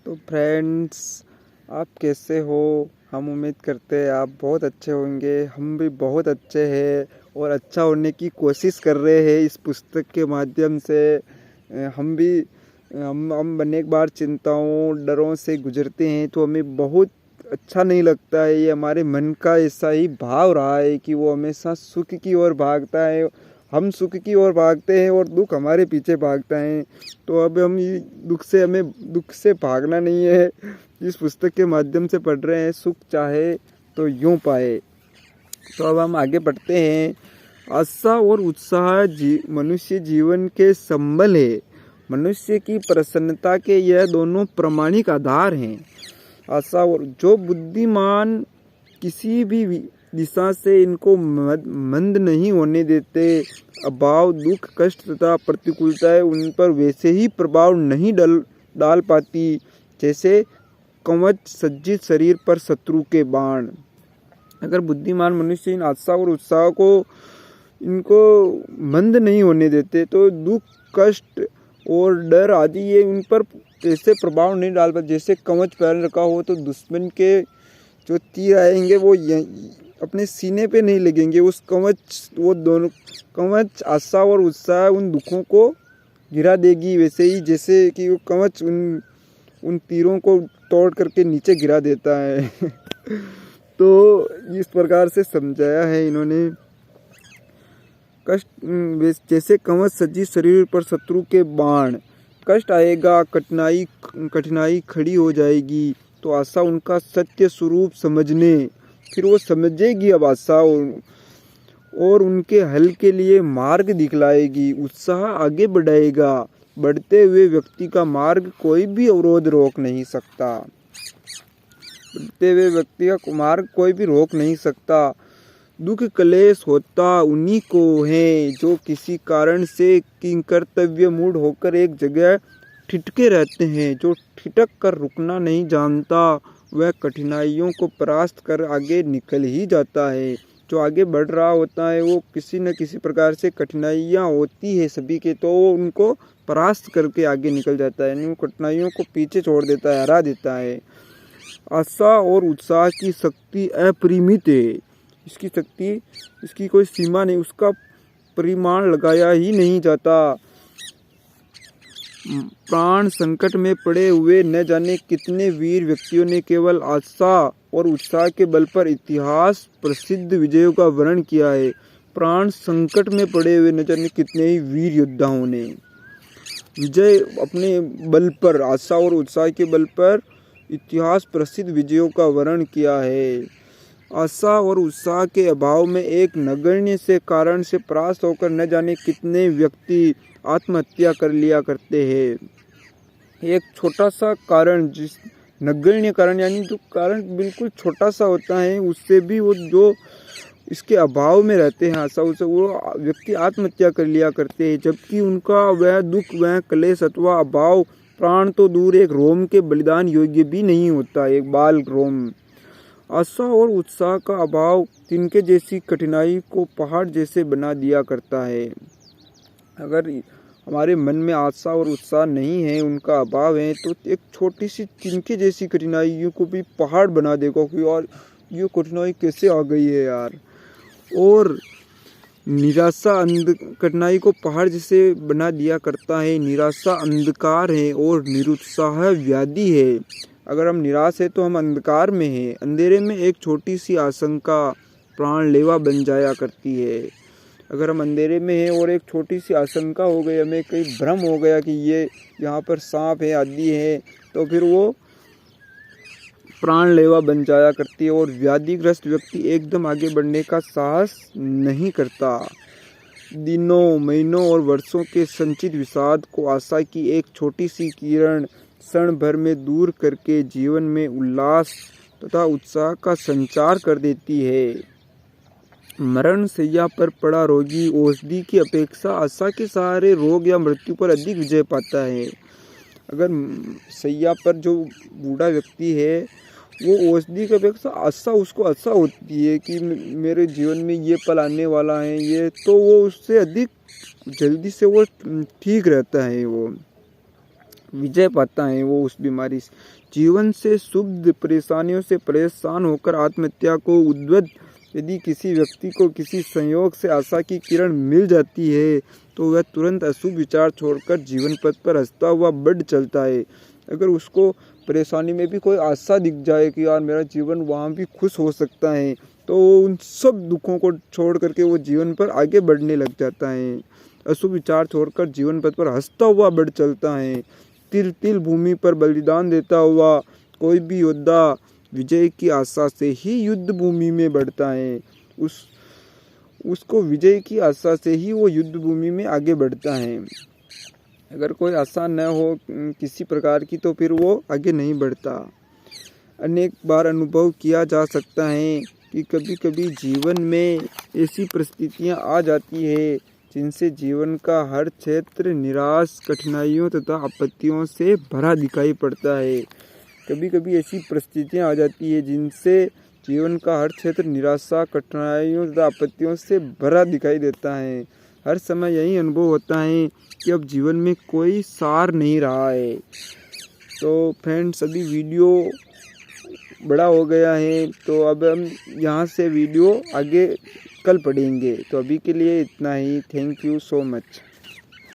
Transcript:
तो फ्रेंड्स, आप कैसे हो? हम उम्मीद करते हैं आप बहुत अच्छे होंगे। हम भी बहुत अच्छे हैं और अच्छा होने की कोशिश कर रहे हैं इस पुस्तक के माध्यम से। हम अनेक बार चिंताओं डरों से गुजरते हैं तो हमें बहुत अच्छा नहीं लगता है। ये हमारे मन का ऐसा ही भाव रहा है कि वो हमेशा सुख की ओर भागता है। हम सुख की ओर भागते हैं और दुख हमारे पीछे भागता है। तो अब हमें दुख से भागना नहीं है। इस पुस्तक के माध्यम से पढ़ रहे हैं, सुख चाहे तो यूं पाए। तो अब हम आगे बढ़ते हैं। आशा और उत्साह मनुष्य जीवन के संबल है। मनुष्य की प्रसन्नता के यह दोनों प्रामाणिक आधार हैं। आशा और जो बुद्धिमान किसी भी दिशा से इनको मंद नहीं होने देते। अभाव, दुख, कष्ट तथा प्रतिकूलताएं उन पर वैसे ही प्रभाव नहीं डाल पाती जैसे कवच सज्जित शरीर पर शत्रु के बाण। अगर बुद्धिमान मनुष्य इन आशा और उत्साह को इनको मंद नहीं होने देते तो दुख, कष्ट और डर आदि ये उन पर ऐसे प्रभाव नहीं डाल पाते। जैसे कवच पहन रखा हो तो दुश्मन के जो तीर आएंगे वो अपने सीने पे नहीं लगेंगे। वो दोनों कवच, आशा और उत्साह उन दुखों को गिरा देगी। वैसे ही जैसे कि वो कवच उन तीरों को तोड़ करके नीचे गिरा देता है। तो इस प्रकार से समझाया है इन्होंने। कष्ट जैसे कवच सज्जित शरीर पर शत्रु के बाण। कष्ट आएगा, कठिनाई खड़ी हो जाएगी तो आशा उनका सत्य स्वरूप समझने, फिर वो समझेगी अब आशा और उनके हल के लिए मार्ग दिखलाएगी। उत्साह आगे बढ़ाएगा। बढ़ते हुए व्यक्ति का मार्ग कोई भी अवरोध रोक नहीं सकता। बढ़ते हुए व्यक्ति का मार्ग कोई भी रोक नहीं सकता। दुख क्लेश होता उन्हीं को है जो किसी कारण से किंकर्तव्य मूड होकर एक जगह ठिठके रहते हैं। जो ठिठक कर रुकना नहीं जानता वह कठिनाइयों को परास्त कर आगे निकल ही जाता है। जो आगे बढ़ रहा होता है वो किसी न किसी प्रकार से कठिनाइयाँ होती है सभी के, तो वो उनको परास्त करके आगे निकल जाता है, यानी वो कठिनाइयों को पीछे छोड़ देता है, हरा देता है। आशा और उत्साह की शक्ति अपरिमित है। इसकी कोई सीमा नहीं, उसका परिमाण लगाया ही नहीं जाता। प्राण संकट में पड़े हुए न जाने कितने वीर व्यक्तियों ने केवल आशा और उत्साह के बल पर इतिहास प्रसिद्ध विजयों का वर्णन किया है। प्राण संकट में पड़े हुए न जाने कितने ही वीर योद्धाओं ने विजय अपने बल पर, आशा और उत्साह के बल पर इतिहास प्रसिद्ध विजयों का वर्णन किया है। आशा और उत्साह के अभाव में एक नगण्य से कारण से परास्त होकर न जाने कितने व्यक्ति आत्महत्या कर लिया करते हैं। एक छोटा सा कारण, जिस नगण्य कारण यानी जो कारण बिल्कुल छोटा सा होता है, उससे भी वो जो इसके अभाव में रहते हैं आशा से वो व्यक्ति आत्महत्या कर लिया करते हैं। जबकि उनका वह दुख, वह क्लेश अथवा अभाव प्राण तो दूर एक रोम के बलिदान योग्य भी नहीं होता, एक बाल रोम। आशा और उत्साह का अभाव तिनके जैसी कठिनाई को पहाड़ जैसे बना दिया करता है। अगर हमारे मन में आशा और उत्साह नहीं है, उनका अभाव है, तो एक छोटी सी तिनके जैसी कठिनाइयों को भी पहाड़ बना देगा कि यार ये कठिनाई कैसे आ गई है यार। और निराशा कठिनाई को पहाड़ जैसे बना दिया करता है। निराशा अंधकार है और निरुत्साह व्याधि है। अगर हम निराश है तो हम अंधकार में हैं। अंधेरे में एक छोटी सी आशंका प्राणलेवा बन जाया करती है। अगर हम अंधेरे में हैं और एक छोटी सी आशंका हो गई, हमें कहीं भ्रम हो गया कि ये यहाँ पर सांप है आदि है, तो फिर वो प्राणलेवा बन जाया करती है और व्याधिग्रस्त व्यक्ति एकदम आगे बढ़ने का साहस नहीं करता। दिनों, महीनों और वर्षों के संचित विषाद को आशा की एक छोटी सी किरण क्षण भर में दूर करके जीवन में उल्लास तथा उत्साह का संचार कर देती है। मरण शैया पर पड़ा रोगी औषधि की अपेक्षा आशा के सहारे रोग या मृत्यु पर अधिक विजय पाता है। अगर शैया पर जो बूढ़ा व्यक्ति है वो औषधि की अपेक्षा उसको आशा होती है कि मेरे जीवन में ये पल आने वाला है, ये तो वो उससे अधिक जल्दी से वो ठीक रहता है। वो विजय पाता है वो उस बीमारी से। जीवन से शुद्ध परेशानियों से परेशान होकर आत्महत्या को उद्वद यदि किसी व्यक्ति को किसी संयोग से आशा की किरण मिल जाती है तो वह तुरंत अशुभ विचार छोड़कर जीवन पथ पर हंसता हुआ बढ़ चलता है। अगर उसको परेशानी में भी कोई आशा दिख जाए कि यार मेरा जीवन वहाँ भी खुश हो सकता है तो वो उन सब दुखों को छोड़ करके वो जीवन पर आगे बढ़ने लग जाता है। अशुभ विचार छोड़कर जीवन पथ पर हंसता हुआ बढ़ चलता है। तिल तिल भूमि पर बलिदान देता हुआ कोई भी योद्धा विजय की आशा से ही युद्ध भूमि में बढ़ता है। उसको विजय की आशा से ही वो युद्ध भूमि में आगे बढ़ता है। अगर कोई आशा न हो किसी प्रकार की तो फिर वो आगे नहीं बढ़ता। अनेक बार अनुभव किया जा सकता है कि कभी कभी जीवन में ऐसी परिस्थितियां आ जाती है जिनसे जीवन का हर क्षेत्र निराश, कठिनाइयों तथा आपत्तियों से भरा दिखाई पड़ता है। कभी कभी ऐसी परिस्थितियां आ जाती है जिनसे जीवन का हर क्षेत्र निराशा, कठिनाइयों तथा आपत्तियों से भरा दिखाई देता है। हर समय यही अनुभव होता है कि अब जीवन में कोई सार नहीं रहा है। तो फ्रेंड्स, अभी वीडियो बड़ा हो गया है तो अब हम यहाँ से वीडियो आगे कल पढ़ेंगे। तो अभी के लिए इतना ही। Thank you so much.